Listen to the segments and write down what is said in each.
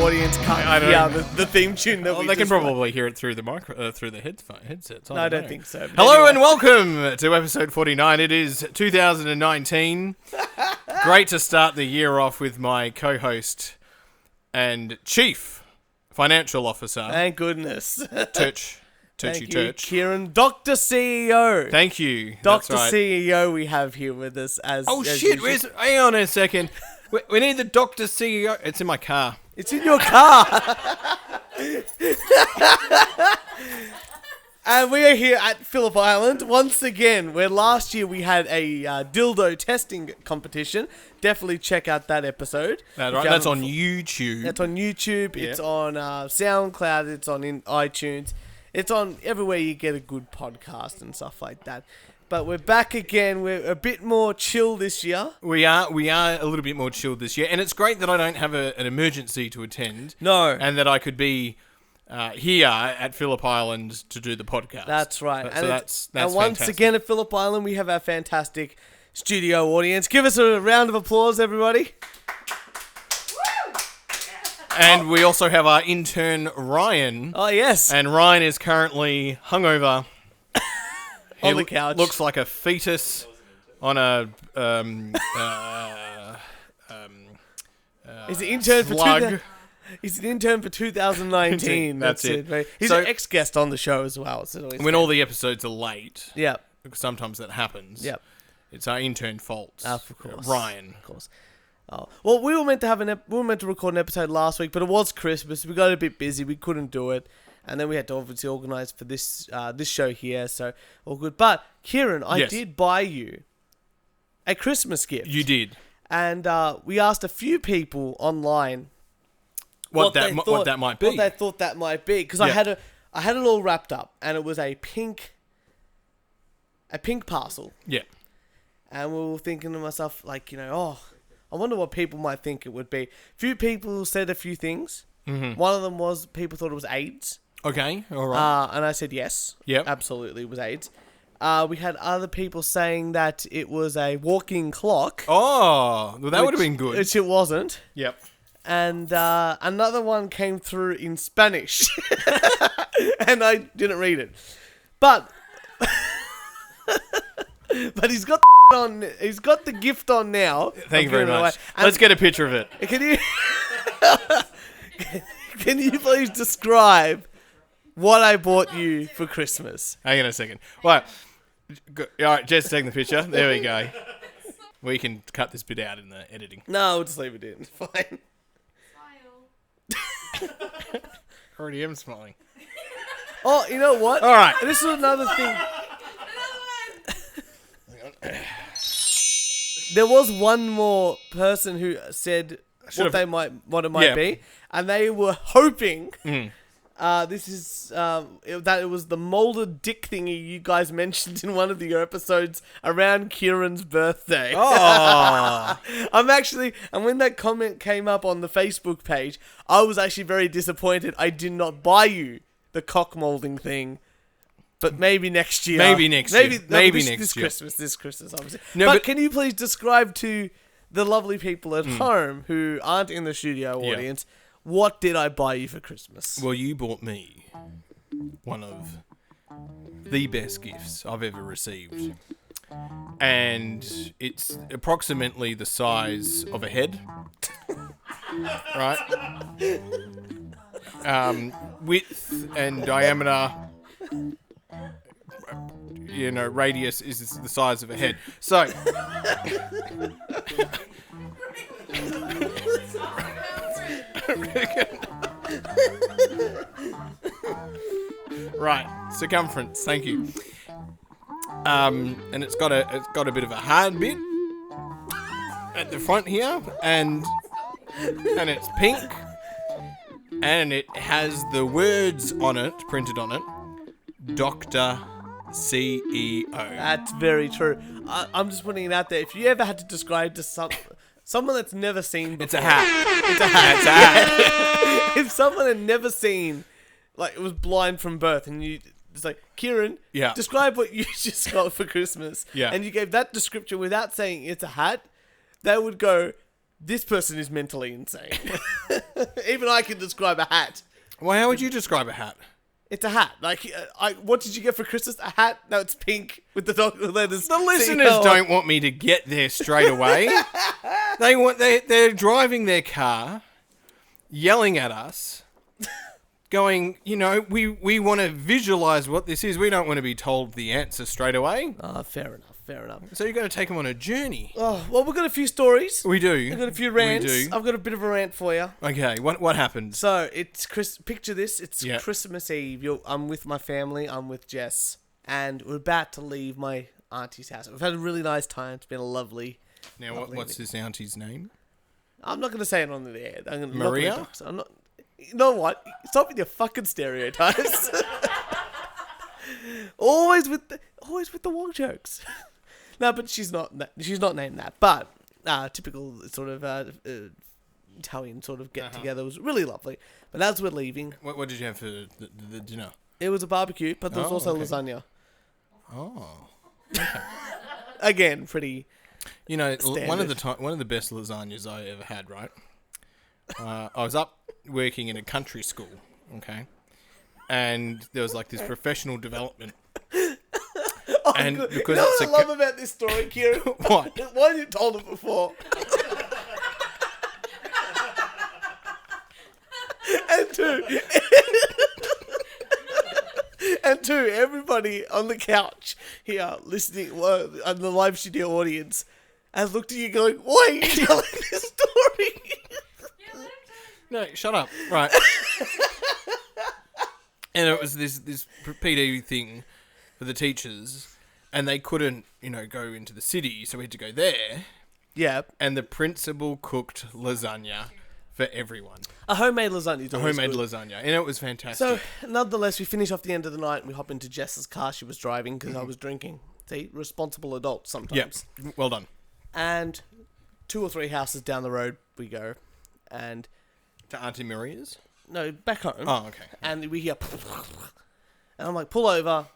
audience can't I don't hear the theme tune that we They can just probably hear it through the through the headsets. No, I don't think so. Hello and welcome to episode 49. It is 2019. Great to start the year off with my co-host and chief financial officer. Thank goodness. Turch. Thank you, Turch. Kieran. Dr. CEO. Thank you. Dr. That's right. CEO we have here with us as... Oh, as shit. usual. Hang on a second. We need the Dr. CEO. It's in my car. It's in your car. And we are here at Phillip Island once again, where last year we had a dildo testing competition. Definitely check out that episode. That's right. That's on YouTube. That's on YouTube. Yeah. It's on SoundCloud. It's on iTunes. It's on everywhere you get a good podcast and stuff like that. But we're back again. We're a bit more chill this year. We are a little bit more chilled this year, and it's great that I don't have an emergency to attend. No. And that I could be here at Phillip Island to do the podcast. That's right. So that's and once fantastic. again at Phillip Island, we have our fantastic studio audience. Give us a round of applause, everybody. And we also have our intern, Ryan. Oh, yes. And Ryan is currently hungover. On the couch. Looks like a fetus on a... He's an intern slug. He's an intern for 2019. That's it. Right? He's So- an ex-guest on the show as well. So When all the episodes are late, Yeah. because sometimes that happens, Yep. it's our intern fault. Of course. Ryan. Of course. Oh. Well, we were meant to record an episode last week, but it was Christmas. We got a bit busy. We couldn't do it. And then we had to obviously organise for this this show here, so all good. But, Kieran, I Yes. did buy you a Christmas gift. You did. And we asked a few people online What they that might be. What they thought that might be. Because I had it all wrapped up, and it was a pink parcel. Yeah. And we were thinking to myself, like, I wonder what people might think it would be. Few people said a few things. Mm-hmm. One of them was people thought it was AIDS. Okay, all right. And I said yes. Yep. Absolutely, it was AIDS. We had other people saying that it was a walking clock. Oh, well, that would have been good. Which it wasn't. Yep. And another one came through in Spanish. And I didn't read it. But he's got he's got the gift on now. Thank you very much. Let's get a picture of it. Can you please describe what I bought you for Christmas? Hang on a second. Well, all right, Jess, taking the picture. There we go. We can cut this bit out in the editing. No, we'll just leave it in. Fine. Already am smiling. Oh, you know what? All right. This is another thing. There was one more person who said what it might be, and they were hoping this is that it was the molded dick thingy you guys mentioned in one of your episodes around Kieran's birthday. Oh. And when that comment came up on the Facebook page, I was actually very disappointed I did not buy you the cock molding thing. But maybe next year. This Christmas, obviously. No, but but can you please describe to the lovely people at home who aren't in the studio audience, what did I buy you for Christmas? Well, you bought me one of the best gifts I've ever received. And it's approximately the size of a head. Right? Width and diameter... radius is the size of a head. So, right, circumference. Thank you. And it's got a bit of a hard bit at the front here, and it's pink, and it has the words on it printed on it. Dr. CEO. That's very true. I'm just putting it out there. If you ever had to describe to someone that's never seen before... It's a hat. It's a hat. It's a hat. If someone had never seen, like, it was blind from birth, and you... It's like, Kieran, describe what you just got for Christmas. Yeah. And you gave that description without saying it's a hat, they would go, This person is mentally insane. Even I can describe a hat. Well, how would you describe a hat? It's a hat. Like, what did you get for Christmas? A hat? No, it's pink with the dog letters. The listeners don't want me to get there straight away. They're driving their car, yelling at us, going, we want to visualize what this is. We don't want to be told the answer straight away. Fair enough. So you've got to take them on a journey. Oh, well, we've got a few stories. We do. We've got a few rants. We do. I've got a bit of a rant for you. Okay, what happened? So, picture this. It's Christmas Eve. I'm with my family. I'm with Jess. And we're about to leave my auntie's house. We've had a really nice time. It's been a lovely... Now, what's this auntie's name? I'm not going to say it on the air. Maria? You know what? Stop with your fucking stereotypes. always with the wrong jokes. No, but she's not named that. But typical sort of Italian sort of get together was really lovely. But as we're leaving, what did you have for the dinner? It was a barbecue, but there was also lasagna. Oh, okay. Again, pretty. Standard. one of the best lasagnas I ever had. Right, I was up working in a country school. Okay, and there was like this professional development. And good. Because what I love about this story, Kieran? What? Why haven't you told it before? And two, everybody on the couch here listening, and the live studio audience, has looked at you going, why are you telling this story? No, shut up. Right. And it was this PD thing for the teachers, and they couldn't, go into the city, so we had to go there. Yeah. And the principal cooked lasagna for everyone. A homemade lasagna. Lasagna, and it was fantastic. So, nonetheless, we finish off the end of the night, and we hop into Jess's car. She was driving because I was drinking. See, responsible adults sometimes. Yep. Well done. And 2 or 3 houses down the road we go, and... To Auntie Maria's? No, back home. Oh, okay. And we hear... And I'm like, pull over.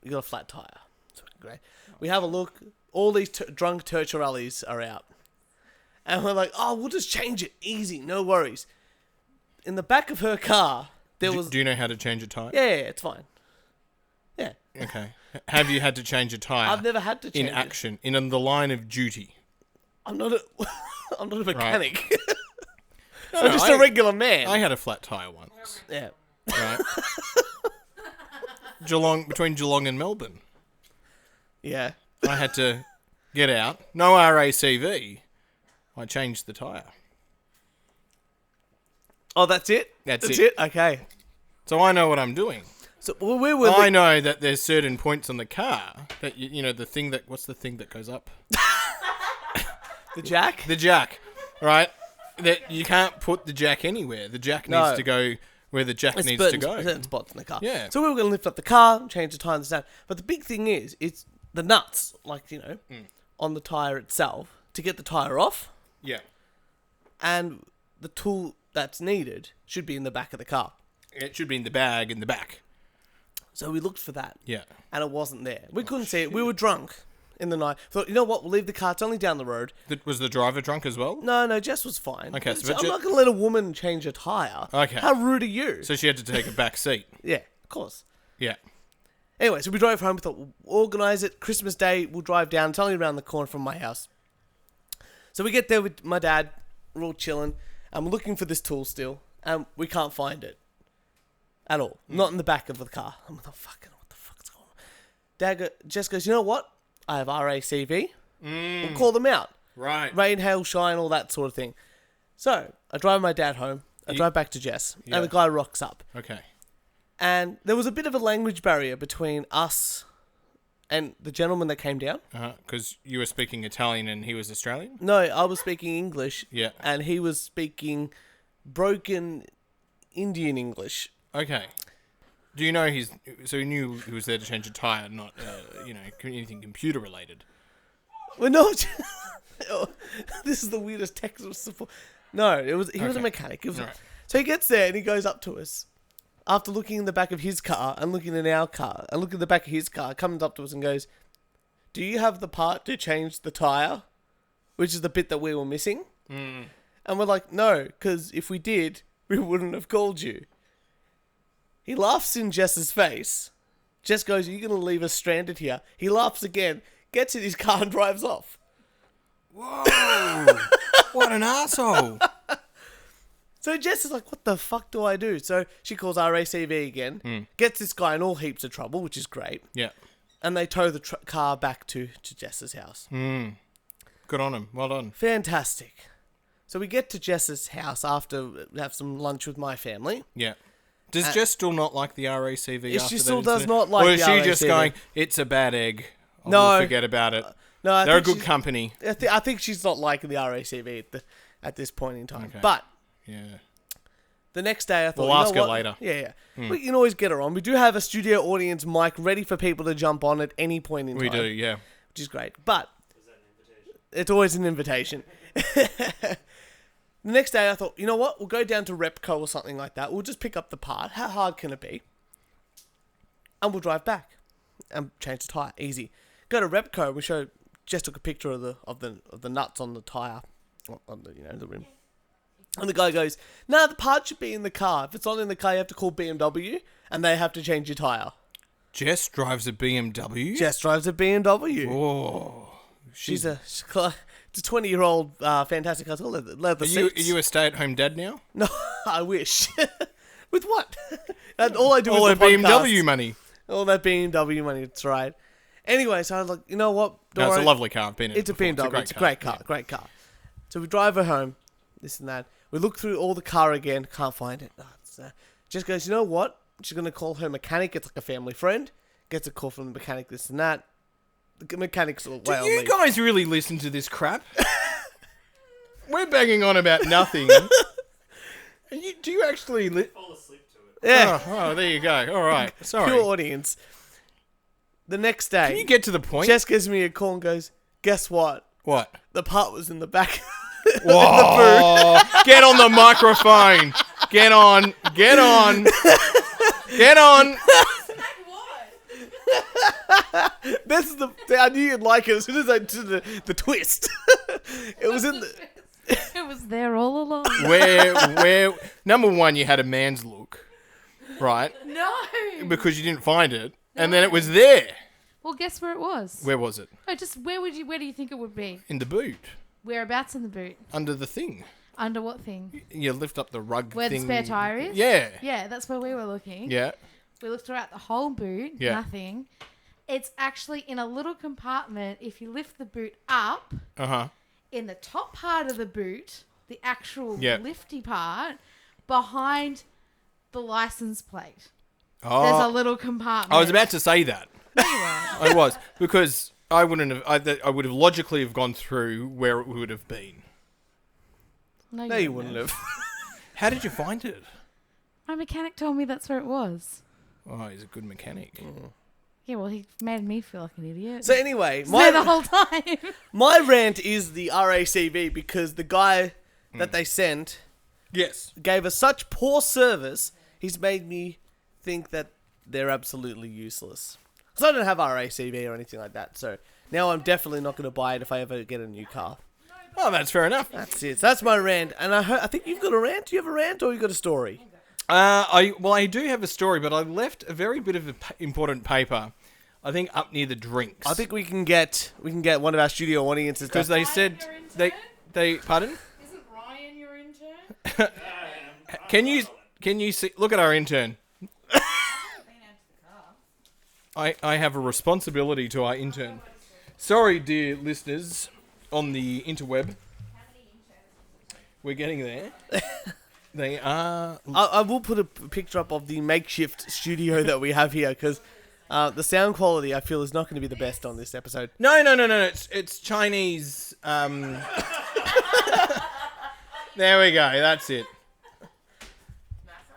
You got a flat tyre. So great. We have a look. All these drunk Turch rallies are out. And we're like, we'll just change it. Easy. No worries. In the back of her car, was... Do you know how to change a tyre? Yeah, it's fine. Yeah. Okay. Have you had to change a tyre? I've never had to change in action, in the line of duty. I'm not a mechanic. Right. I'm just a regular man. I had a flat tyre once. Yeah. Right. Between Geelong and Melbourne. Yeah. I had to get out. No RACV. I changed the tyre. Oh, that's it? That's it. Okay. So I know what I'm doing. So where were I know that there's certain points on the car that the thing that what's the thing that goes up? The jack? The jack, right? That you can't put the jack anywhere. The jack needs to go where the jack needs to go. Certain spots in the car. Yeah. So we were going to lift up the car, change the tyre and that. But the big thing is, it's the nuts, on the tyre itself to get the tyre off. Yeah. And the tool that's needed should be in the back of the car. It should be in the bag in the back. So we looked for that. Yeah. And it wasn't there. We couldn't see it. We were drunk in the night. Thought, you know what? We'll leave the car. It's only down the road. Was the driver drunk as well? No, Jess was fine. Okay, so I'm not going to let a woman change a tyre. Okay. How rude are you? So she had to take a back seat. Yeah, of course. Yeah. Anyway, so we drove home. We thought, we'll organise it. Christmas Day, we'll drive down. It's only around the corner from my house. So we get there with my dad. We're all chilling. I'm looking for this tool still. And we can't find it. At all. Not in the back of the car. I'm like, what the fuck's going on? Jess goes, you know what? I have RACV. We'll call them out. Right. Rain, hail, shine, all that sort of thing. So, I drive my dad home. I drive back to Jess. Yeah. And the guy rocks up. Okay. And there was a bit of a language barrier between us and the gentleman that came down. Because you were speaking Italian and he was Australian? No, I was speaking English. Yeah. And he was speaking broken Indian English. Okay. Do you know so he knew he was there to change a tyre, not, anything computer related? We're not. This is the weirdest text of support. No, he was a mechanic. Right. So he gets there and he goes up to us. After looking in the back of his car and looking in our car and looking in the back of his car, comes up to us and goes, do you have the part to change the tyre? Which is the bit that we were missing. Mm. And we're like, no, because if we did, we wouldn't have called you. He laughs in Jess's face. Jess goes, are you going to leave us stranded here? He laughs again, gets in his car and drives off. Whoa! What an asshole! So Jess is like, what the fuck do I do? So she calls RACV again, gets this guy in all heaps of trouble, which is great. Yeah. And they tow the car back to Jess's house. Mm. Good on him. Well done. Fantastic. So we get to Jess's house after we have some lunch with my family. Yeah. Does Jess still not like the RACV after she that still incident? does not like or the is she RACV? just going, it's a bad egg. No. Forget about it. No, they're a good company. I think she's not liking the RACV at this point in time. Okay. But yeah. The next day I thought, we'll ask her later. Yeah. We can always get her on. We do have a studio audience mic ready for people to jump on at any point in time. We do, yeah. Which is great. But it's always an invitation. The next day I thought, you know what? We'll go down to Repco or something like that. We'll just pick up the part. How hard can it be? And we'll drive back and change the tyre. Easy. Go to Repco. We show. Jess took a picture of the nuts on the tyre, on the rim. And the guy goes, "No, the part should be in the car. If it's not in the car, you have to call BMW, and they have to change your tyre." Jess drives a BMW? Jess drives a BMW. Oh. She's a 20-year-old fantastic car. Leather seats. Are you a stay-at-home dad now? No, I wish. With what? And all I do all is that the BMW podcast. money. All that BMW money, that's right. Anyway, so I was like, you know what? No, it's a lovely car. I've been in it before. BMW. It's a great car. Yeah. Great car. So we drive her home, this and that. We look through all the car again. Can't find it. Just goes, you know what? She's going to call her mechanic. It's like a family friend. Gets a call from the mechanic, this and that. The mechanic's all Do you guys really listen to this crap? We're banging on about nothing. And do you actually... fall asleep to it. Yeah. Oh, there you go. All right. Sorry. Pure audience. The next day... Can you get to the point? Jess gives me a call and goes, guess what? What? The part was in the back. Whoa! Get on the microphone. Get on. Get on. Get on. This is I knew you'd like it as soon as I did the twist. It was in the... It was there all along. Where? Number one, you had a man's look, right? No. Because you didn't find it, and then it was there. Well, guess where it was? Where was it? No, just where do you think it would be? In the boot. Whereabouts in the boot? Under the thing. Under what thing? You lift up the rug Where thing. the spare tyre is? Yeah. Yeah, that's where we were looking. Yeah. We looked throughout the whole boot. Yeah. Nothing. It's actually in a little compartment. If you lift the boot up, Uh-huh. in the top part of the boot, the actual Yeah. lifty part, behind the license plate, Oh. there's a little compartment. I was about to say that. No, you weren't. I was. Because I wouldn't have... I would have logically have gone through where it would have been. No, you wouldn't have. How did you find it? My mechanic told me that's where it was. Oh, he's a good mechanic. Yeah, well, he made me feel like an idiot. So anyway, There the whole time. my rant is the RACV because the guy that they sent Yes. gave us such poor service, he's made me think that they're absolutely useless. Because I don't have RACV or anything like that, so now I'm definitely not going to buy it if I ever get a new car. Oh, that's fair enough. That's it. So that's my rant. And I think you've got a rant. Do you have a rant or you got a story? I do have a story, but I left a very bit of important paper. I think up near the drinks. I think we can get one of our studio audiences because they said they pardon. Isn't Ryan your intern? Can you see? Look at our intern. I have a responsibility to our intern. Sorry, dear listeners on the interweb. We're getting there. They are... I will put a picture up of the makeshift studio that we have here because the sound quality I feel is not going to be the best on this episode. No. It's Chinese. There we go. That's it.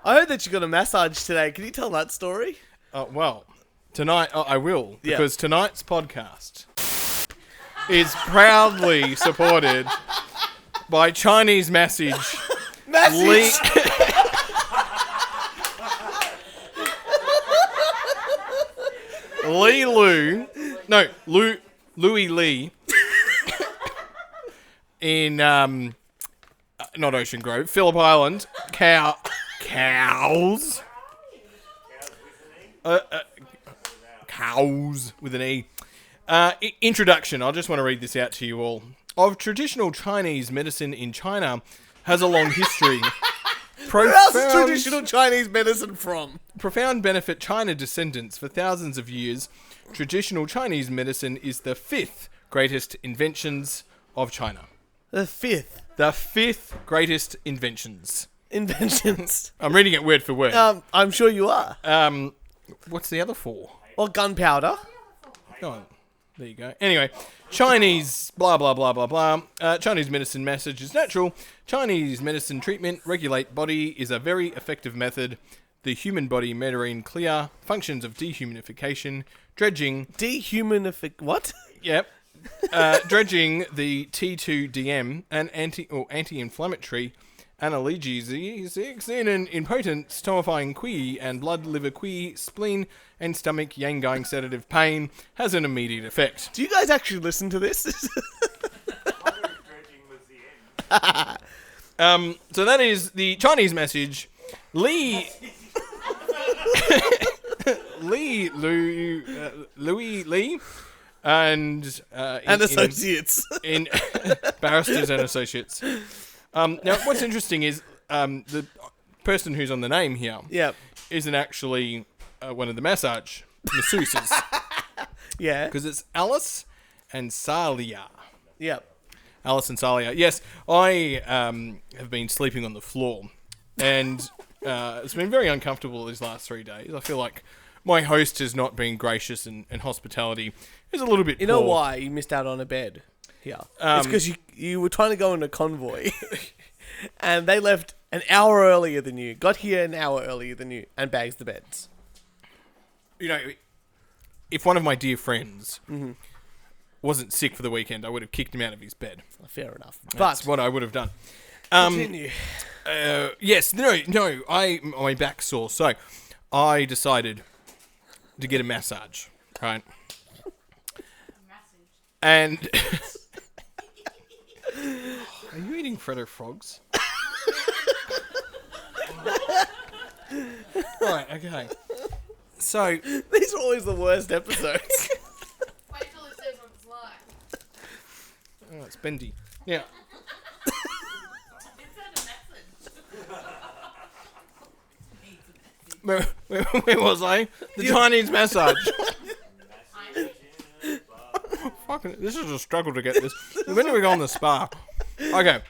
I heard that you got a massage today. Can you tell that story? Well, tonight I will, Yeah. because tonight's podcast is proudly supported by Chinese Message. Lee Louis Lee in not Ocean Grove, Phillip Island, cows. Cows with an E. Introduction. I just want to read this out to you all. Of traditional Chinese medicine in China has a long history. Where else is traditional Chinese medicine from? Profound benefit China descendants for thousands of years. Traditional Chinese medicine is the 5th greatest inventions of China. The 5th? The 5th greatest inventions. Inventions. I'm reading it word for word. I'm sure you are. What's the other 4? Well, gunpowder. Oh, there you go. Anyway, Chinese blah blah blah blah blah. Chinese medicine message is natural. Chinese medicine treatment regulate body is a very effective method. The human body metering clear functions of dehumidification, dredging. What? Yep. Dredging the T2DM and anti-inflammatory analgesics in an impotent stomifying qi and blood liver qi spleen and stomach yangang sedative pain has an immediate effect. Do you guys actually listen to this? So that is the Chinese message. Louis Lee and associates in barristers and associates. Now, what's interesting is the person who's on the name here isn't actually one of the masseuses. Yeah. Because it's Alice and Salia. Yep. Alice and Salia. Yes, I have been sleeping on the floor. And it's been very uncomfortable these last 3 days. I feel like my host has not been gracious and hospitality is a little bit You know why you missed out on a bed here? It's because you were trying to go in a convoy. And they left an hour earlier than you. Got here an hour earlier than you. And bags the beds. You know, if one of my dear friends wasn't sick for the weekend, I would have kicked him out of his bed. Fair enough. That's what I would have done. Continue. Yes, no, my back's sore, so I decided to get a massage, right? And are you eating Freddo frogs? Right, okay. So these are always the worst episodes. Wait till it says what it's like. Oh, it's bendy. Yeah. Where was I? The Chinese massage. Fucking, this is a struggle to get this. When do we go on the spa? Okay.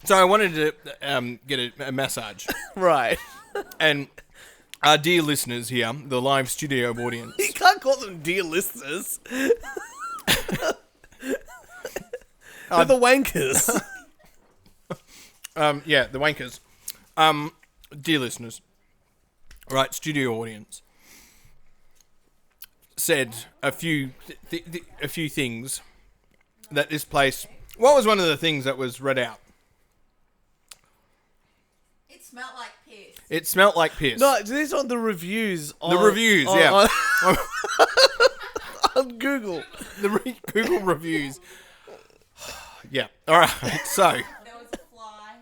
So I wanted to get a massage. Right. And our dear listeners here, the live studio audience. You can't call them dear listeners. They're the wankers. Yeah, the wankers. Dear listeners, right, studio audience, said a few things that this place. What was one of the things that was read out? It smelled like piss. It smelt like piss. No, these are the reviews. The reviews, yeah. On Google. Google reviews. Yeah. All right. So. There was a fly.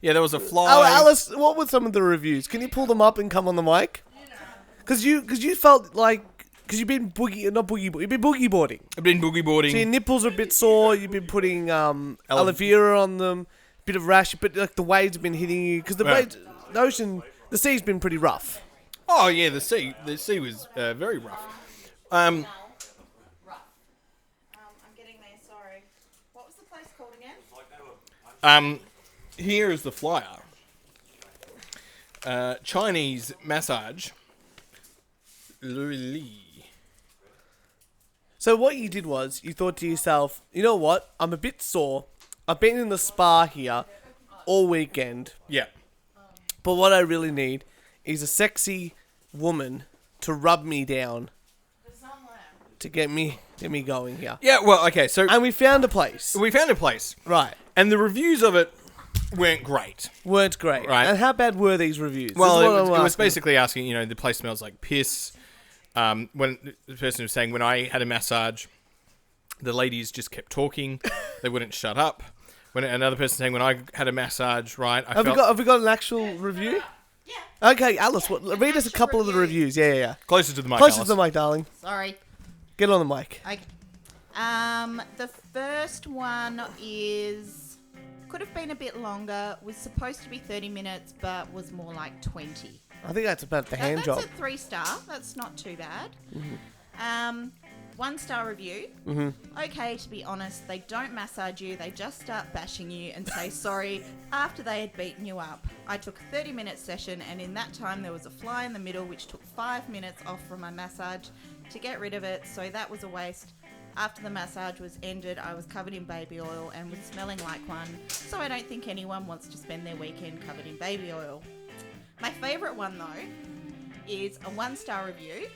Yeah, there was a fly. Oh, Alice, what were some of the reviews? Can you pull them up and come on the mic? Because you felt like, because you've been you've been boogie boarding. I've been boogie boarding. So your nipples are a bit sore. You've been putting aloe vera on them, bit of rash, but like the waves have been hitting you because waves, the ocean, the sea's been pretty rough. Oh yeah, the sea was very rough. I'm getting there, sorry. What was the place called again? Here is the flyer. Chinese massage. So what you did was, you thought to yourself, you know what? I'm a bit sore. I've been in the spa here all weekend. Yeah. But what I really need is a sexy woman to rub me down. To get me going here. Yeah, well, okay, so... And we found a place. Right. And the reviews of it weren't great. Weren't great. Right. And how bad were these reviews? Well, it was basically asking, the place smells like piss. When the person was saying, when I had a massage, the ladies just kept talking. They wouldn't shut up. when another person saying when I had a massage, right? Have we got an actual review? Yeah. Okay, Alice, read us a couple of the reviews. Yeah. Closer to the mic, Closer Alice. to the mic, darling. Sorry. Get on the mic. Okay. The first one could have been a bit longer. Was supposed to be 30 minutes, but was more like 20. I think that's about the hand job. That's a 3-star. That's not too bad. 1-star review. Okay, to be honest, they don't massage you. They just start bashing you and say sorry after they had beaten you up. I took a 30-minute session, and in that time there was a fly in the middle, which took 5 minutes off from my massage to get rid of it. So that was a waste. After the massage was ended, I was covered in baby oil and was smelling like one. So I don't think anyone wants to spend their weekend covered in baby oil. My favourite one though is a 1-star review,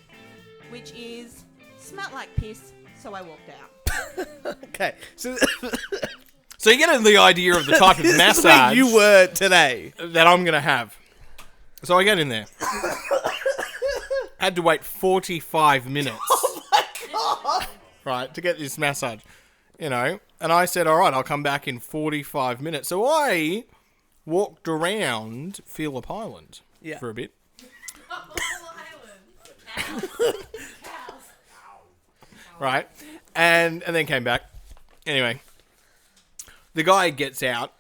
which is smelt like piss, so I walked out. Okay, so you get the idea of the type of this is massage where you were today. that I'm going to have. So I get in there. Had to wait 45 minutes. Oh my god! Right, to get this massage, and I said, all right, I'll come back in 45 minutes. So I walked around Phillip Island for a bit. Right, and then came back. Anyway, the guy gets out,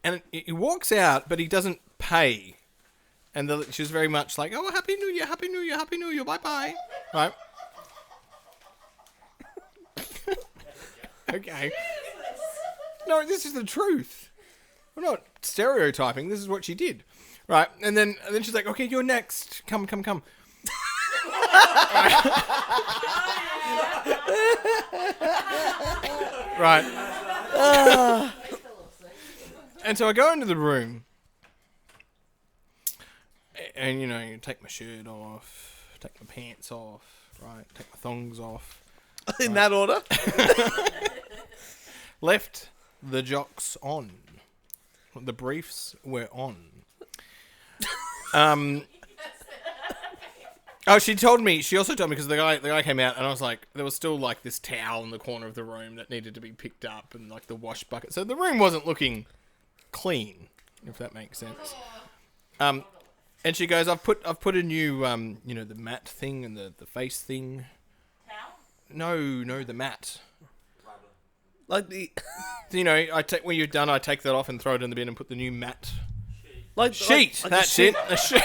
and he walks out, but he doesn't pay. And she's very much like, oh, Happy New Year, Happy New Year, Happy New Year, bye-bye. Right? Okay. No, this is the truth. I'm not stereotyping. This is what she did. Right. And then she's like, okay, you're next. Come. Right. And so I go into the room. And, you take my shirt off, take my pants off, right? Take my thongs off. In that order? Left the jocks on. The briefs were on. Oh, she also told me because the guy came out and I was like, there was still like this towel in the corner of the room that needed to be picked up and like the wash bucket. So the room wasn't looking clean, if that makes sense. And she goes, I've put a new, the mat thing and the face thing. No, the mat. Like the... when you're done, I take that off and throw it in the bin and put the new mat. Sheet. Like that's it. A sheet.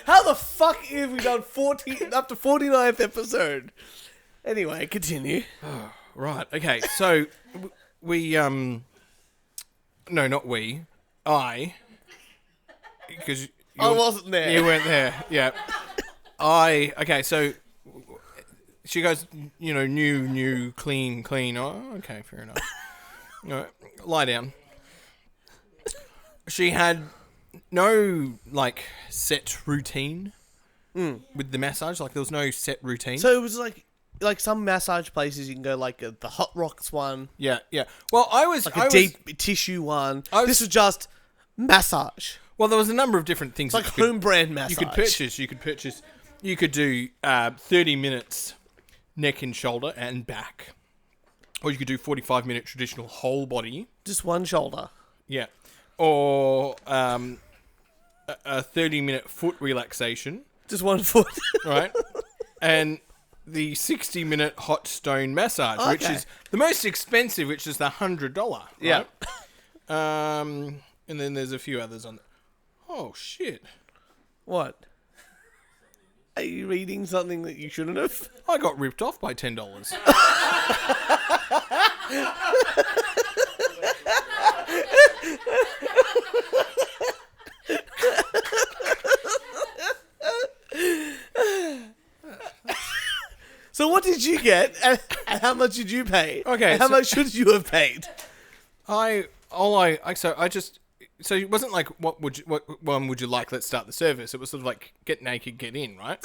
How the fuck have we done 40 up to 49th episode? Anyway, continue. Oh, right. Okay. So we no, not we. Because I wasn't there. You weren't there. Yeah. Okay. So she goes, new, clean. Oh, okay, fair enough. All right, lie down. She had no set routine with the massage. Like there was no set routine. So it was like some massage places you can go the Hot Rocks one. Yeah. Well, I was deep tissue one. This was just massage. Well, there was a number of different things. It's like home brand massage. You could purchase. You could do 30 minutes neck and shoulder and back, or you could do 45-minute traditional whole body. Just one shoulder. Yeah, or a 30-minute foot relaxation. Just one foot. Right, and the 60-minute hot stone massage, which is the most expensive, which is the $100. Right? Yeah. And then there's a few others on there. Oh, shit. What? Are you reading something that you shouldn't have? I got ripped off by $10. So what did you get, and how much did you pay? Okay, and how much should you have paid? So it wasn't like what one would you like? Let's start the service. It was sort of like get naked, get in, right?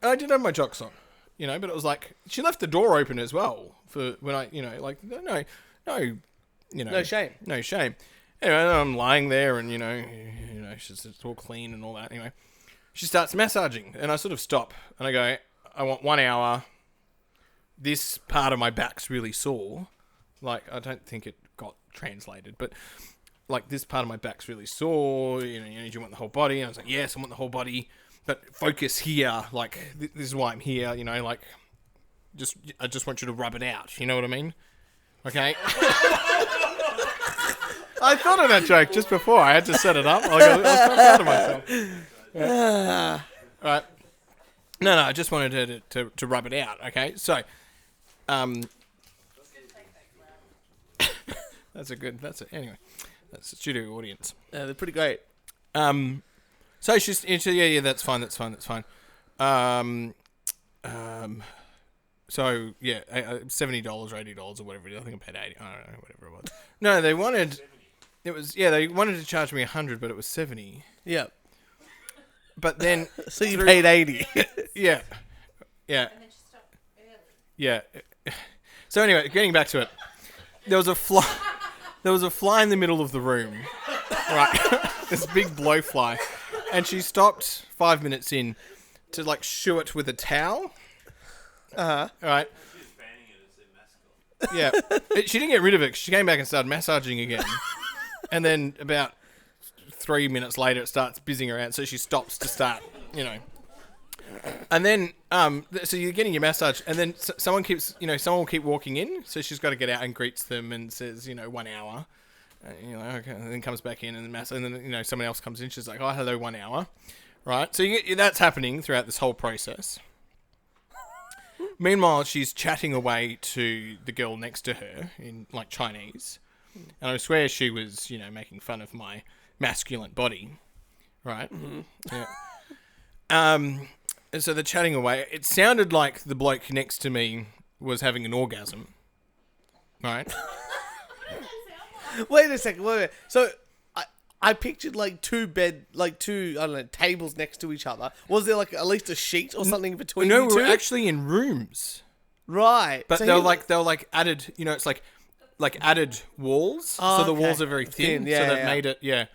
I did have my jocks on, but it was like she left the door open as well for when I, no shame. Anyway, I'm lying there, and it's all clean and all that. Anyway, she starts massaging, and I sort of stop, and I go, I want 1 hour. This part of my back's really sore. Like, I don't think it got translated, but like, this part of my back's really sore. Do you want the whole body? And I was like, yes, I want the whole body, but focus here. Like, this is why I'm here. I just want you to rub it out. You know what I mean? Okay. I thought of that joke just before. I had to set it up. I was quite proud of myself. Yeah. All right. No, I just wanted to rub it out. Okay, so, anyway, that's a studio audience. Yeah, they're pretty great. So she's yeah, that's fine. So yeah, $70 or $80 or whatever it is. I think I paid $80. I don't know, whatever it was. No, they wanted to charge me $100, but it was $70. Yeah. But then so you paid $80. Yeah. And then she stopped early. Yeah. So anyway, getting back to it, there was a fly in the middle of the room, right? This big blowfly, and she stopped 5 minutes in to like shoo it with a towel. Right. Yeah. She didn't get rid of it. She came back and started massaging again, and then about 3 minutes later, it starts buzzing around. So she stops to start, And then, so you're getting your massage, and then someone will keep walking in. So she's got to get out and greets them and says, 1 hour. Okay, and then comes back in and then someone else comes in. She's like, oh, hello, 1 hour. Right. So that's happening throughout this whole process. Meanwhile, she's chatting away to the girl next to her in like Chinese. And I swear she was, making fun of my masculine body. Right. Mm-hmm. Yeah. And so they're chatting away. It sounded like the bloke next to me was having an orgasm. Right? Wait a second. Wait. So I pictured like two, tables next to each other. Was there like at least a sheet or something between you two? No, we were actually in rooms. Right. But so they were like added, it's like added walls. Oh, so the walls are very thin. Yeah, so that made it, yeah.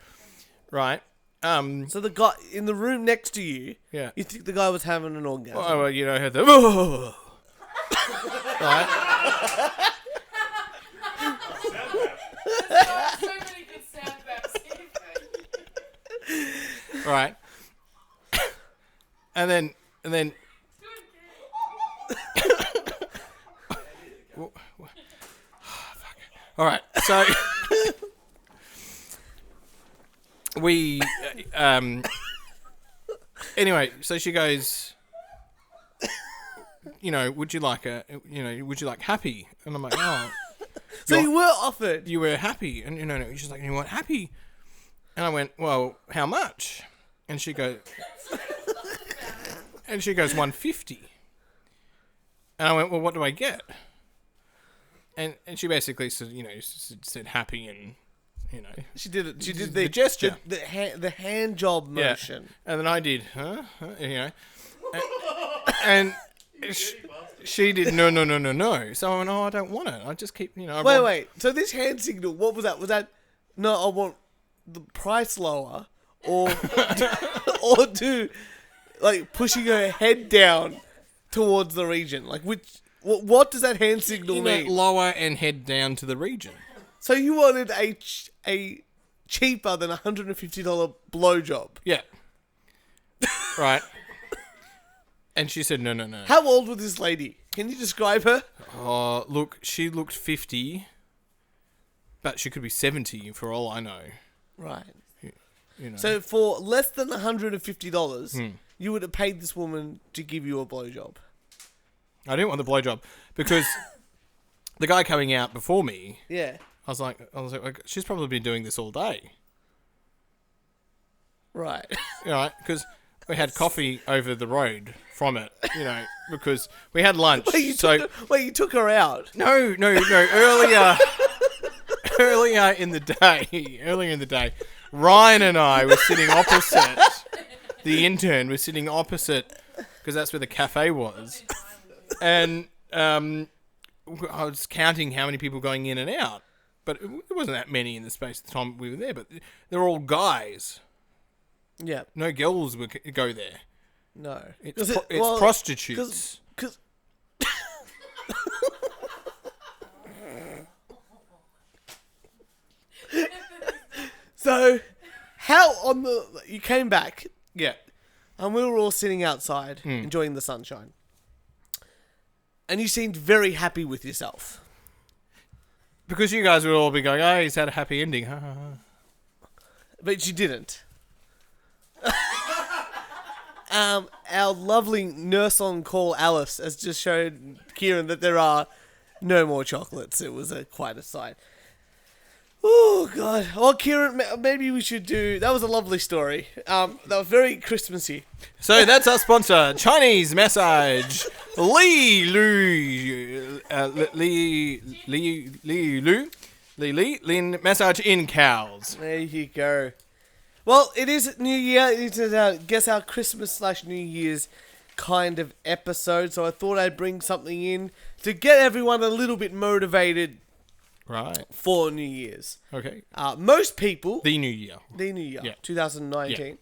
Right. So the guy in the room next to you, yeah, you think the guy was having an orgasm? Oh, well, had the right. So many good sound baps. Right. And then. All right. So. We, anyway, so she goes, would you like happy? And I'm like, oh. So you were offered. You were happy. And, she's like, you want happy? And I went, well, how much? And she goes, $150. And I went, well, what do I get? And she basically said, said happy and... She did it. She did the gesture, the hand job motion, and then I did, and she did no. So I went, oh, I don't want it. I just keep, Wait. So this hand signal, what was that? Was that no? I want the price lower, or or do like pushing her head down towards the region? Like what does that hand signal mean? Lower and head down to the region. So you wanted a cheaper than $150 blowjob? Yeah. Right. And she said, no. How old was this lady? Can you describe her? Oh, look, she looked 50, but she could be 70 for all I know. Right. So for less than $150, you would have paid this woman to give you a blowjob? I didn't want the blowjob because the guy coming out before me... Yeah. I was like, she's probably been doing this all day. Right. Right, because we had coffee over the road from it, because we had lunch. You took her out? No. Earlier in the day, Ryan and I were sitting opposite. The intern was sitting opposite, because that's where the cafe was. And I was counting how many people going in and out. but it wasn't that many in the space of the time we were there. But they're all guys. Yeah. No girls would go there. No. It's prostitutes. Because So, you came back, Yeah. and we were all sitting outside enjoying the sunshine, and you seemed very happy with yourself. Because you guys would all be going, oh, he's had a happy ending. But you didn't. Our lovely nurse on call, Alice, has just showed Kieran that there are no more chocolates. It was quite a sight. Oh, God. Well, Kieran, maybe we should do... That was a lovely story. That was very Christmassy. So that's our sponsor, Chinese Massage. Lin Massage in Cows. There you go. Well, it is New Year. It is, guess, our Christmas/New Year's kind of episode. So I thought I'd bring something in to get everyone a little bit motivated. Right. For New Year's. Okay. Most people... The New Year. Yeah. 2019. Yeah.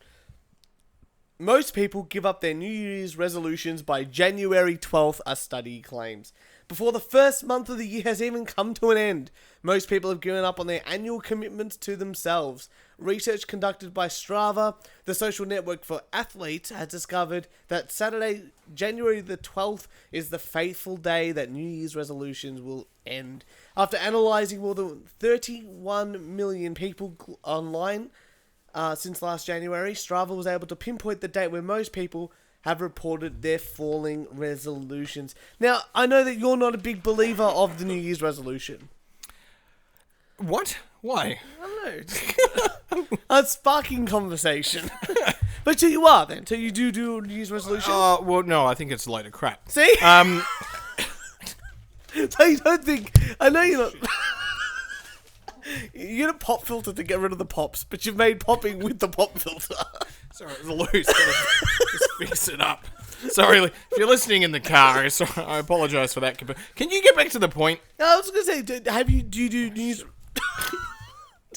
Most people give up their New Year's resolutions by January 12th, a study claims. Before the first month of the year has even come to an end, most people have given up on their annual commitments to themselves. Research conducted by Strava, the social network for athletes, has discovered that Saturday, January the 12th, is the fateful day that New Year's resolutions will end. After analysing more than 31 million people online since last January, Strava was able to pinpoint the date where most people have reported their falling resolutions. Now, I know that you're not a big believer of the New Year's resolution. What? Why? I don't know. A sparking conversation. But so you are then? So you do a New Year's resolution? Well, no, I think it's a load of crap. See? So you don't think... I know you're not... You get a pop filter to get rid of the pops, but you've made popping with the pop filter. Sorry, it's loose. Just fix it up. Sorry, if you're listening in the car, I apologise for that. Can you get back to the point? I was going to say, do you do New Year's...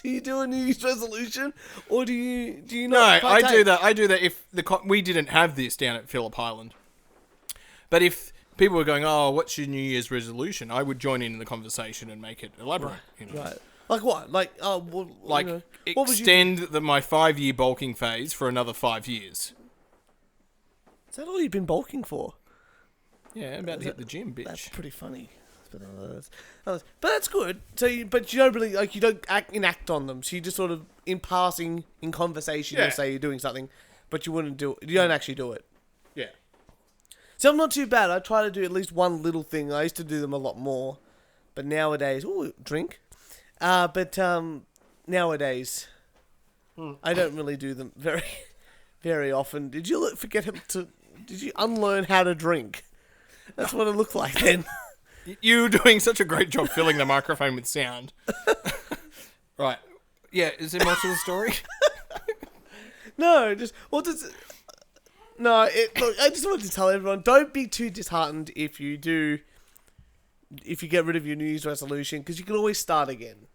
Do you do a New Year's resolution, or do you not? No, partake? I do that if we didn't have this down at Phillip Island. But if people were going, oh, what's your New Year's resolution? I would join in the conversation and make it elaborate. Right. Like what? Like extend my 5-year bulking phase for another 5 years. Is that all you've been bulking for? Yeah, I'm about to hit the gym, bitch. That's pretty funny. But that's good. So, you don't really you don't enact on them. So you just sort of in passing, in conversation, you'll say you're doing something, but you wouldn't do it. You don't actually do it. Yeah. So I'm not too bad. I try to do at least one little thing. I used to do them a lot more, but nowadays, drink. But nowadays, I don't really do them very, very often. Did you forget to? Did you unlearn how to drink? That's what it looked like then. You're doing such a great job filling the microphone with sound. Right. Yeah, is there more to the story? No, look, I just wanted to tell everyone, don't be too disheartened if you get rid of your New Year's resolution, because you can always start again.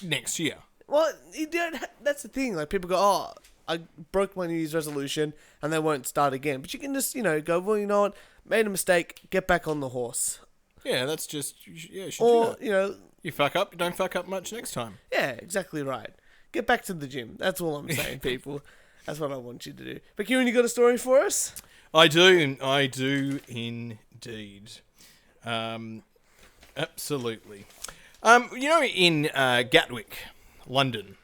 Next year. Well, you don't. That's the thing. Like, people go, oh, I broke my New Year's resolution, and they won't start again. But you can just, go, well, you know what? Made a mistake. Get back on the horse. Yeah, that's just... Yeah, you should or, do that. You fuck up, you don't fuck up much next time. Yeah, exactly right. Get back to the gym. That's all I'm saying, people. That's what I want you to do. But Kieran, you got a story for us? I do indeed. Absolutely. In Gatwick, London.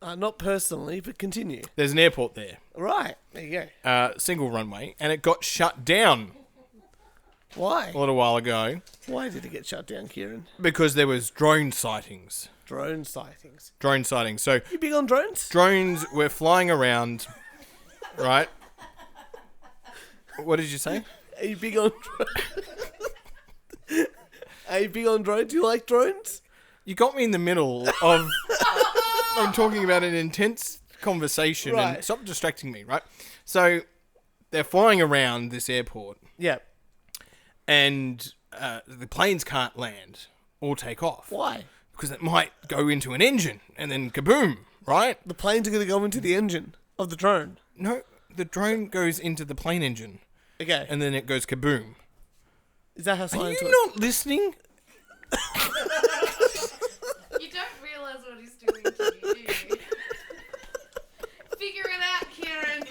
Not personally, but continue. There's an airport there. Right, there you go. Single runway, and it got shut down. Why? A little while ago. Why did it get shut down, Kieran? Because there was drone sightings. Drone sightings. So you big on drones? Drones were flying around, right? What did you say? Are you big on drones? Are you big on drones? Do you like drones? You got me in the middle of... I'm talking about an intense conversation, right. And stop distracting me, right? So, they're flying around this airport. Yeah. And the planes can't land or take off. Why? because it might go into an engine and then kaboom, right? The planes are going to go into the engine of the drone. No, the drone goes into the plane engine. Okay. And then it goes kaboom. Is that how Are science you works? not listening? You don't realise what he's doing to you, do you? Figure it out, Kieran.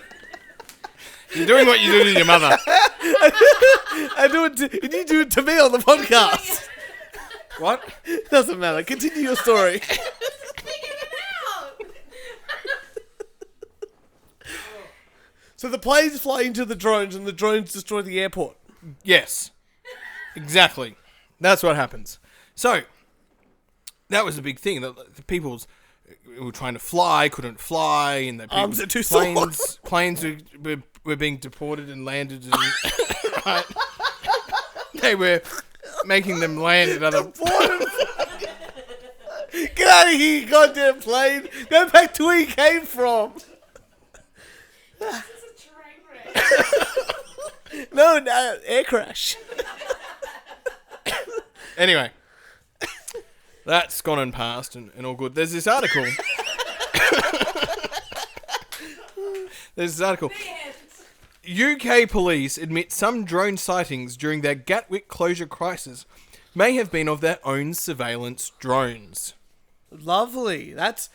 You're doing what you do to your mother. I do it to, you do it to me on the podcast. What? Doesn't matter. Continue your story. Figure it out. So the planes fly into the drones and the drones destroy the airport. Yes. Exactly. That's what happens. So, that was a big thing. The people's were trying to fly, couldn't fly, and the Arms are too sore. planes were being deported and landed. And, right? They were making them land at other... Get out of here, you goddamn plane. Go back to where you came from. This is a train wreck. No, air crash. Anyway, that's gone and passed and all good. There's this article. UK police admit some drone sightings during their Gatwick closure crisis may have been of their own surveillance drones. Lovely. That's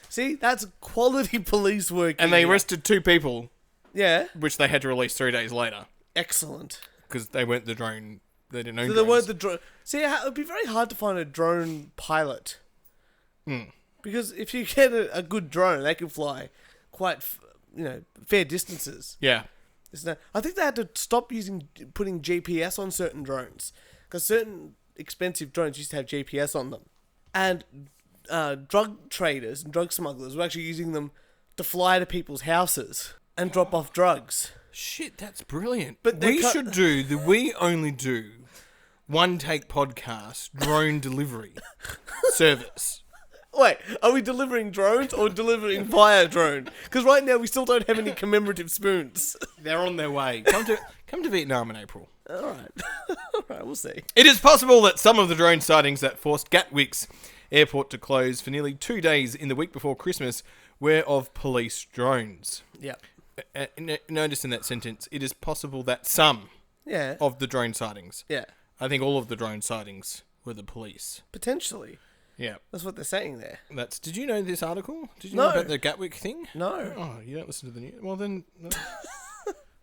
quality police work. And they arrested 2 people, Yeah. which they had to release 3 days later. Excellent. Because they weren't the drone. They didn't own So drones. they weren't the drone. See, it would be very hard to find a drone pilot. Because if you get a good drone, they can fly quite, fair distances. Yeah. I think they had to stop putting GPS on certain drones. Because certain expensive drones used to have GPS on them. And drug traders and drug smugglers were actually using them to fly to people's houses and drop off drugs. Shit, that's brilliant. But we should do the We Only Do One Take Podcast drone delivery service. Wait, are we delivering drones or delivering via drone? Because right now we still don't have any commemorative spoons. They're on their way. Come to Vietnam in April. Alright, we'll see. It is possible that some of the drone sightings that forced Gatwick's airport to close for nearly 2 days in the week before Christmas were of police drones. Yeah. Notice in that sentence, it is possible that some Yeah. of the drone sightings. Yeah. I think all of the drone sightings were the police. Potentially. Yeah. That's what they're saying there. Did you know this article? Did you No. know about the Gatwick thing? No. Oh, you don't listen to the news? Well, then...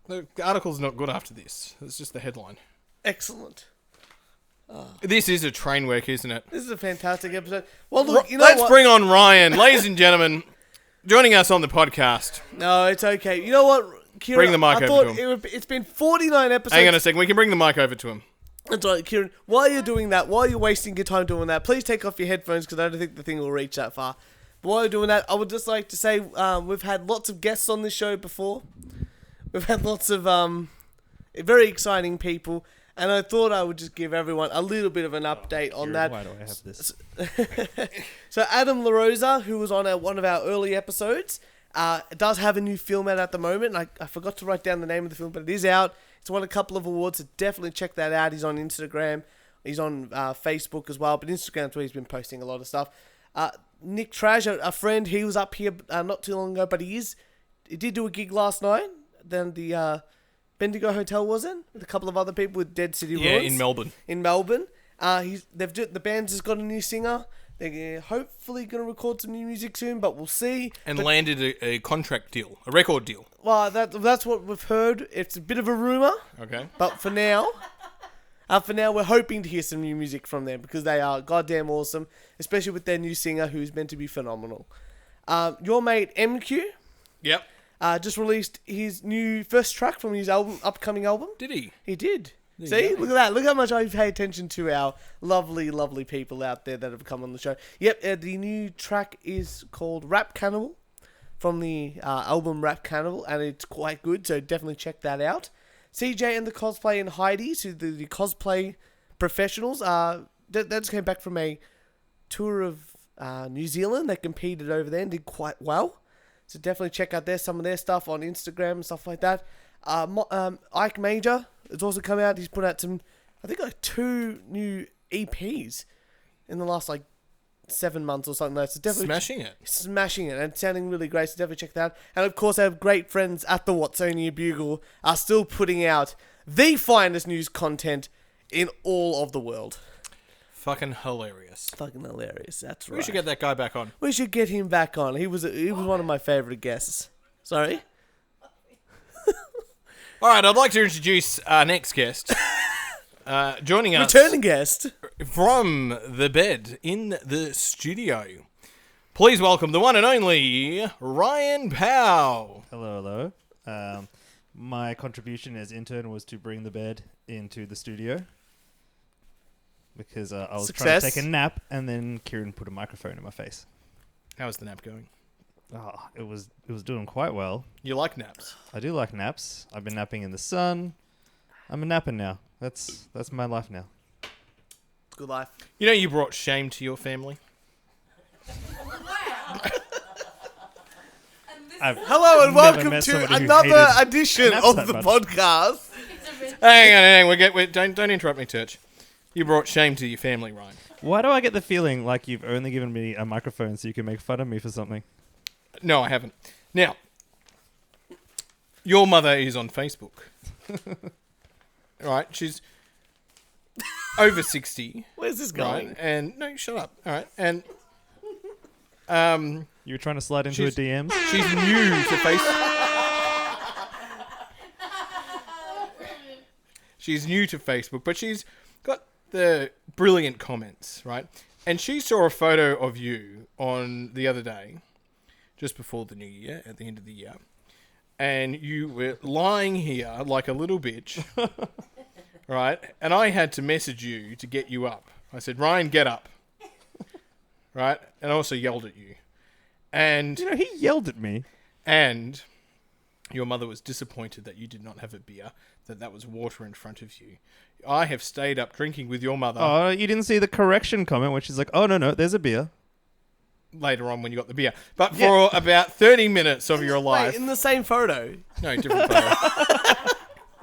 the article's not good after this. It's just the headline. Excellent. This is a train wreck, isn't it? This is a fantastic episode. Well, look, Let's bring on Ryan. Ladies and gentlemen, joining us on the podcast. No, it's okay. You know what, Kieran? Bring the mic over to him. It's been 49 episodes. Hang on a second. We can bring the mic over to him. That's right, Kieran. While you're doing that, while you're wasting your time doing that, please take off your headphones because I don't think the thing will reach that far. But while you're doing that, I would just like to say we've had lots of guests on this show before. We've had lots of very exciting people. And I thought I would just give everyone a little bit of an update on that. Why do I have this? So Adam La Rosa, who was on one of our early episodes, does have a new film out at the moment. And I forgot to write down the name of the film, but it is out. It's won a couple of awards, so definitely check that out. He's on Instagram. He's on Facebook as well, but Instagram's where he's been posting a lot of stuff. Nick Traj, a friend, he was up here not too long ago, but he did do a gig last night. Then the Bendigo Hotel was in with a couple of other people with Dead City Ruins. Yeah, in Melbourne. In Melbourne. The band's just got a new singer. They're hopefully going to record some new music soon, but we'll see. And landed a contract deal, a record deal. Well, that's what we've heard. It's a bit of a rumour. Okay. But for now, we're hoping to hear some new music from them because they are goddamn awesome, especially with their new singer who's meant to be phenomenal. Your mate Emkew Yep. just released his new first track from his upcoming album. Did he? He did. See, look at that. Look how much I pay attention to our lovely, lovely people out there that have come on the show. Yep, the new track is called Rap Cannibal from the album Rap Cannibal, and it's quite good, so definitely check that out. Ceejayandthecosplay and Heidi, so the cosplay professionals, they just came back from a tour of New Zealand. They competed over there and did quite well. So definitely check out some of their stuff on Instagram and stuff like that. Ike Major has also come out. He's put out some, I think 2 new EPs in the last 7 months or something like that. So definitely smashing it and it's sounding really great. So definitely check that out. And of course, our great friends at the Watsonia Bugle are still putting out the finest news content in all of the world. Fucking hilarious. That's right. We should get that guy back on. We should get him back on. He was one of my favourite guests. Sorry? All right, I'd like to introduce our next guest. Joining us... Returning guest. From the bed in the studio. Please welcome the one and only Ryan Powell. Hello. My contribution as intern was to bring the bed into the studio. Because I was trying to take a nap, and then Kieran put a microphone in my face. How's the nap going? Oh, it was doing quite well. You like naps? I do like naps. I've been napping in the sun. I'm a napper now. That's my life now. Good life. You know you brought shame to your family? Hello and welcome to another edition of the podcast. Hang on. Don't interrupt me, Turch. You brought shame to your family, Ryan. Why do I get the feeling like you've only given me a microphone so you can make fun of me for something? No, I haven't. Now, your mother is on Facebook. Right, she's over 60. Where's this going? Right, and no, shut up. All right, and You were trying to slide into a DM? she's new to Facebook. She's new to Facebook, but she's got the brilliant comments, right? And she saw a photo of you on the other day, just before the new year, at the end of the year, and you were lying here like a little bitch, right? And I had to message you to get you up. I said, Ryan, get up. Right? And I also yelled at you. And he yelled at me. And your mother was disappointed that you did not have a beer, that was water in front of you. I have stayed up drinking with your mother. Oh, you didn't see the correction comment, which is like, oh, no, there's a beer. Later on when you got the beer. But for about 30 minutes of your life... Wait, in the same photo? No, different photo.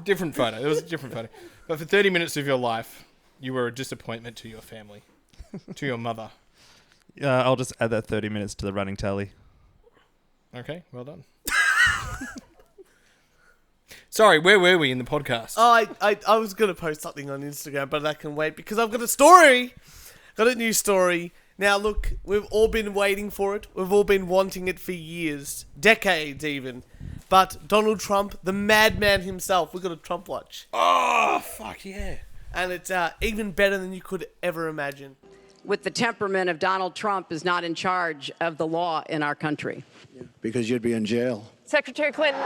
Different photo. It was a different photo. But for 30 minutes of your life, you were a disappointment to your family, to your mother. I'll just add that 30 minutes to the running tally. Okay, well done. Sorry, where were we in the podcast? Oh, I was going to post something on Instagram, but I can wait because I've got a story. Got a new story. Now, look, we've all been waiting for it. We've all been wanting it for years, decades even. But Donald Trump, the madman himself, we've got a Trump watch. Oh, fuck yeah. And it's even better than you could ever imagine. With the temperament of Donald Trump is not in charge of the law in our country. Because you'd be in jail. Secretary Clinton.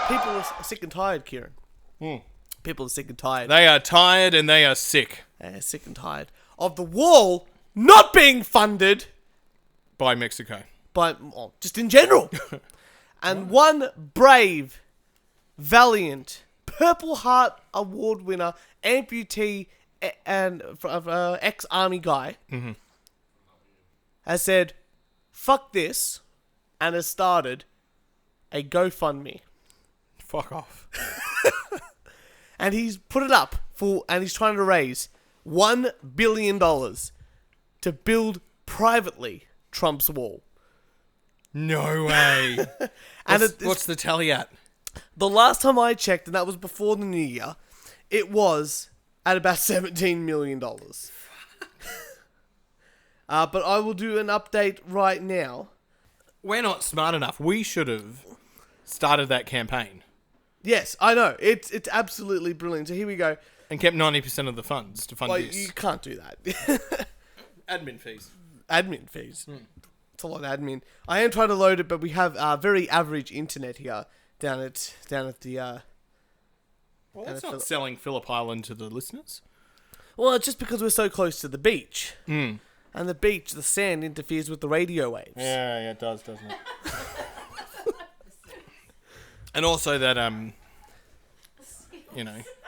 People are sick and tired, Kieran. People are sick and tired. They are tired and they are sick. They're sick and tired of the wall not being funded by Mexico. Just in general. And one brave, valiant, Purple Heart Award winner, amputee, and ex-army guy has said, fuck this, and has started a GoFundMe. Fuck off. And he's put it up and he's trying to raise $1 billion to build privately Trump's wall. No way. And what's the tally at? The last time I checked, and that was before the new year, it was at about $17 million. But I will do an update right now. We're not smart enough. We should have started that campaign. Yes, I know. It's absolutely brilliant. So here we go. And kept 90% of the funds to fund this. You can't do that. Admin fees. Admin fees. It's a lot of admin. I am trying to load it, but we have very average internet here down at the... Well, that's not selling Phillip Island to the listeners. Well, it's just because we're so close to the beach. And the beach, the sand interferes with the radio waves. Yeah, it does, doesn't it? And also that,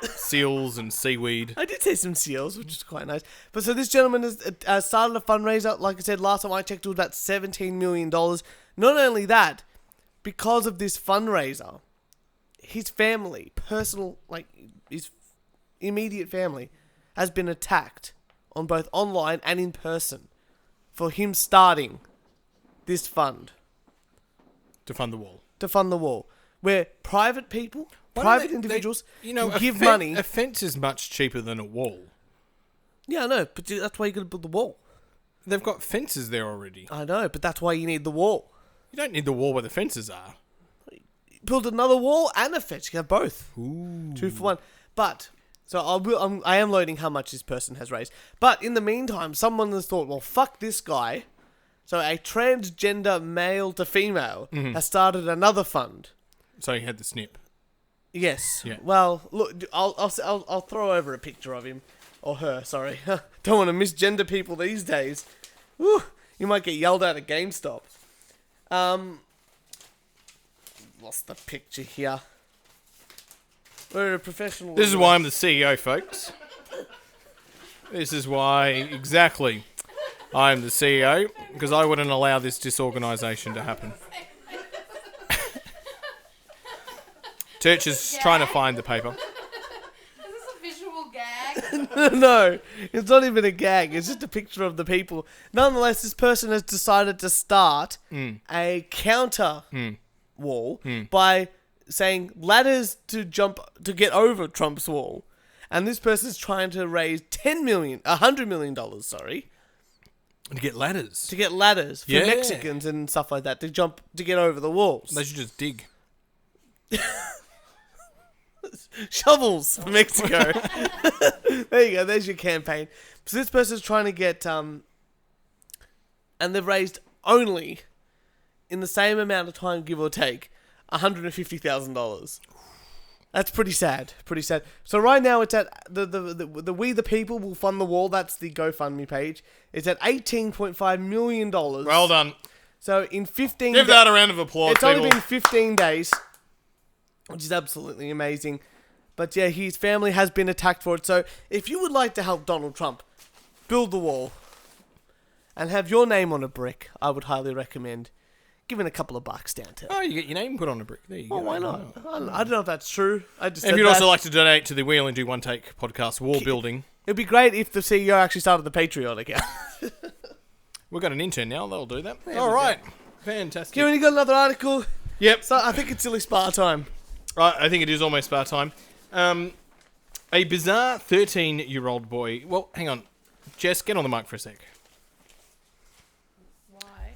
seals and seaweed. I did say some seals, which is quite nice. But so this gentleman has started a fundraiser. Like I said, last time I checked, it was about $17 million. Not only that, because of this fundraiser, his family, his immediate family, has been attacked on both online and in person for him starting this fund. To fund the wall. To fund the wall. Where private people, individuals can give money. A fence is much cheaper than a wall. Yeah, I know, but that's why you got to build the wall. They've got fences there already. I know, but that's why you need the wall. You don't need the wall where the fences are. Build another wall and a fence. You can have both. Ooh. 2 for 1. But, so I am loading how much this person has raised. But in the meantime, someone has thought, well, fuck this guy. So a transgender male to female has started another fund. So he had the snip. Yes. Yeah. Well, look, I'll throw over a picture of him. Or her, sorry. Don't want to misgender people these days. Woo, you might get yelled at GameStop. Lost the picture here. We're a professional. This is why I'm the CEO, folks. This is why, exactly, I'm the CEO, because I wouldn't allow this disorganisation to happen. Turch is trying to find the paper. Is this a visual gag? No, it's not even a gag. It's just a picture of the people. Nonetheless, this person has decided to start a counter wall by saying ladders to jump to get over Trump's wall. And this person's trying to raise $100 million, sorry. To get ladders. To get ladders for Mexicans and stuff like that to jump to get over the walls. They should just dig. Shovels for Mexico. There you go. There's your campaign. So this person's trying to get and they've raised only in the same amount of time, give or take, $150,000. That's pretty sad. Pretty sad. So right now it's at the We the People Will Fund the Wall. That's the GoFundMe page. It's at $18.5 million. Well done. So in 15 Give that a round of applause, It's people. only been 15 days, which is absolutely amazing. But yeah, his family has been attacked for it. So if you would like to help Donald Trump build the wall and have your name on a brick, I would highly recommend giving a couple of bucks down to. Oh, you get your name put on a brick. There you go. Why not? I don't know if that's true. I just If said you'd that. also like to donate to the We Only Do One Take podcast wall building, It'd be great if the CEO actually started the Patreon account. we've got an intern now. They'll do that. All right. Fantastic. Kieran, you got another article? Yep. So I think it's silly spa time. Right, I think it is almost spa time. A bizarre 13-year-old boy... Well, hang on. Jess, get on the mic for a sec. Why?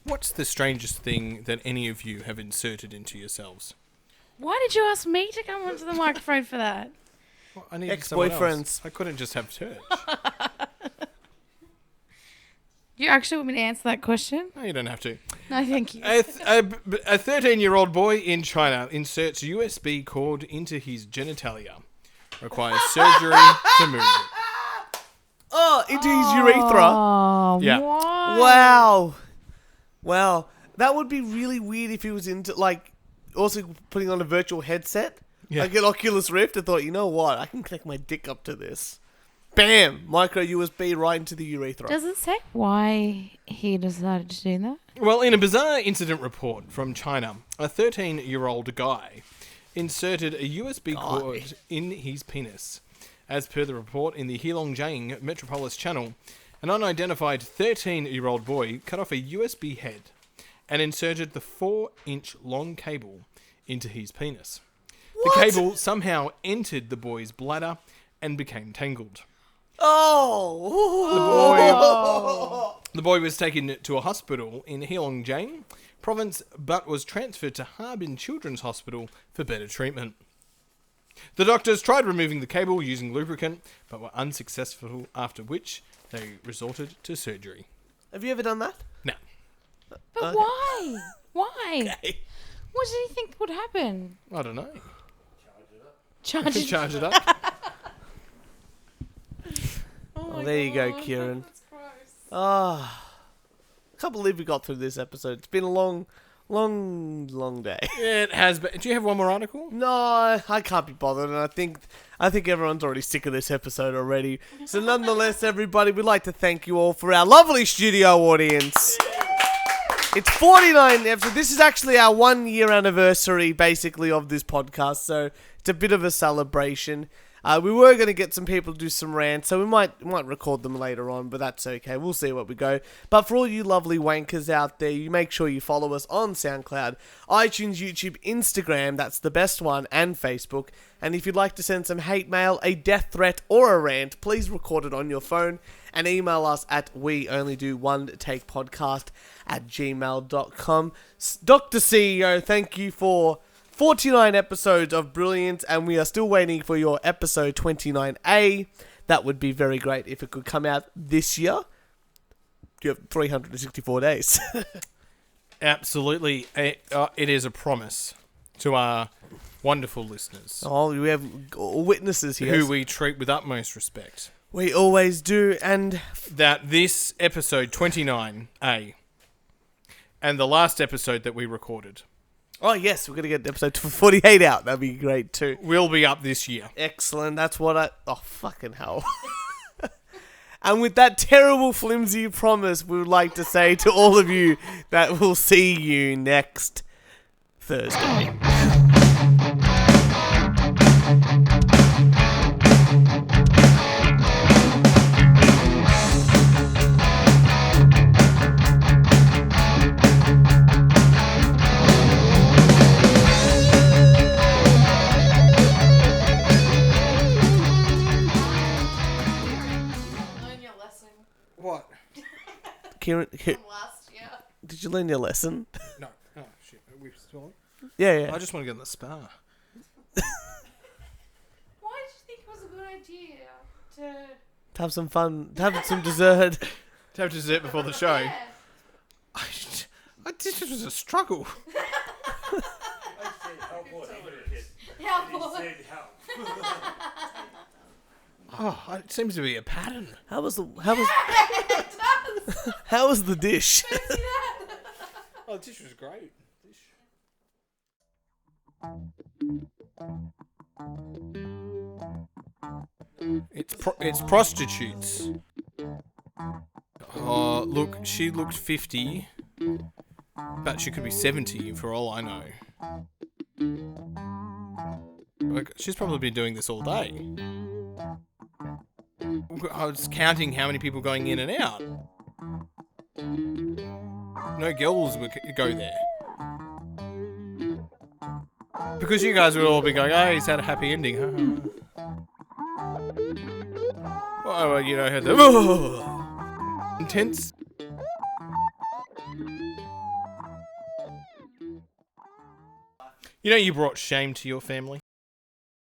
What's the strangest thing that any of you have inserted into yourselves? Why did you ask me to come onto the microphone for that? Well, I needed someone Ex-boyfriends. else. I couldn't just have Turch. Do you actually want me to answer that question? No, you don't have to. No, thank you. A 13-year-old boy in China inserts USB cord into his genitalia. Requires surgery to move it. Oh, into his urethra. Oh, Yeah. why? Wow. That would be really weird if he was into, like, also putting on a virtual headset. Yeah. Like an Oculus Rift. I thought, you know what? I can connect my dick up to this. Bam! Micro USB right into the urethra. Does it say why he decided to do that? Well, in a bizarre incident report from China, a 13-year-old guy inserted a USB cord in his penis. As per the report in the Heilongjiang Metropolis Channel, an unidentified 13-year-old boy cut off a USB head and inserted the 4-inch long cable into his penis. What? The cable somehow entered the boy's bladder and became tangled. Oh! The boy was taken to a hospital in Heilongjiang province, but was transferred to Harbin Children's Hospital for better treatment. The doctors tried removing the cable using lubricant, but were unsuccessful, after which they resorted to surgery. Have you ever done that? No. But why? Why? Okay. What did he think would happen? I don't know. Charge it. Charge it up. Oh, there you go, Kieran. Ah. Can't believe we got through this episode. It's been a long day. It has been. Do you have one more article? No, I can't be bothered, and I think everyone's already sick of this episode already. So nonetheless, everybody, we'd like to thank you all for our lovely studio audience. It's 49 episodes. This is actually our 1-year anniversary, basically, of this podcast, so it's a bit of a celebration. We were going to get some people to do some rants, so we might record them later on, but that's okay. We'll see what we go. But for all you lovely wankers out there, you make sure you follow us on SoundCloud, iTunes, YouTube, Instagram, that's the best one, and Facebook. And if you'd like to send some hate mail, a death threat, or a rant, please record it on your phone and email us at weonlydoontakepodcast@gmail.com. Dr. CEO, thank you for 49 episodes of brilliance, and we are still waiting for your episode 29A. That would be very great if it could come out this year. You have 364 days. Absolutely. It is a promise to our wonderful listeners. Oh, we have witnesses here. Who we treat with utmost respect. We always do, and that this episode 29A and the last episode that we recorded. Oh, yes, we're going to get episode 48 out. That'd be great, too. Will be up this year. Excellent. That's what oh, fucking hell. And with that terrible, flimsy promise, we would like to say to all of you that we'll see you next Thursday. What? Kieran, Last year. did you learn your lesson? No. Oh, shit. Are we still on? Yeah. I just want to get in the spa. Why did you think it was a good idea to To have some fun, to have some dessert. To have dessert before the show. Yeah. This was a struggle. Help. Oh, it seems to be a pattern. How was the dish? Oh, the dish was great. It's prostitutes. Oh, look, she looked 50, but she could be 70 for all I know. Like, she's probably been doing this all day. I was counting how many people going in and out. No girls would go there. Because you guys would all be going, oh, he's had a happy ending. Oh, well, you know, had the intense. You know, you brought shame to your family.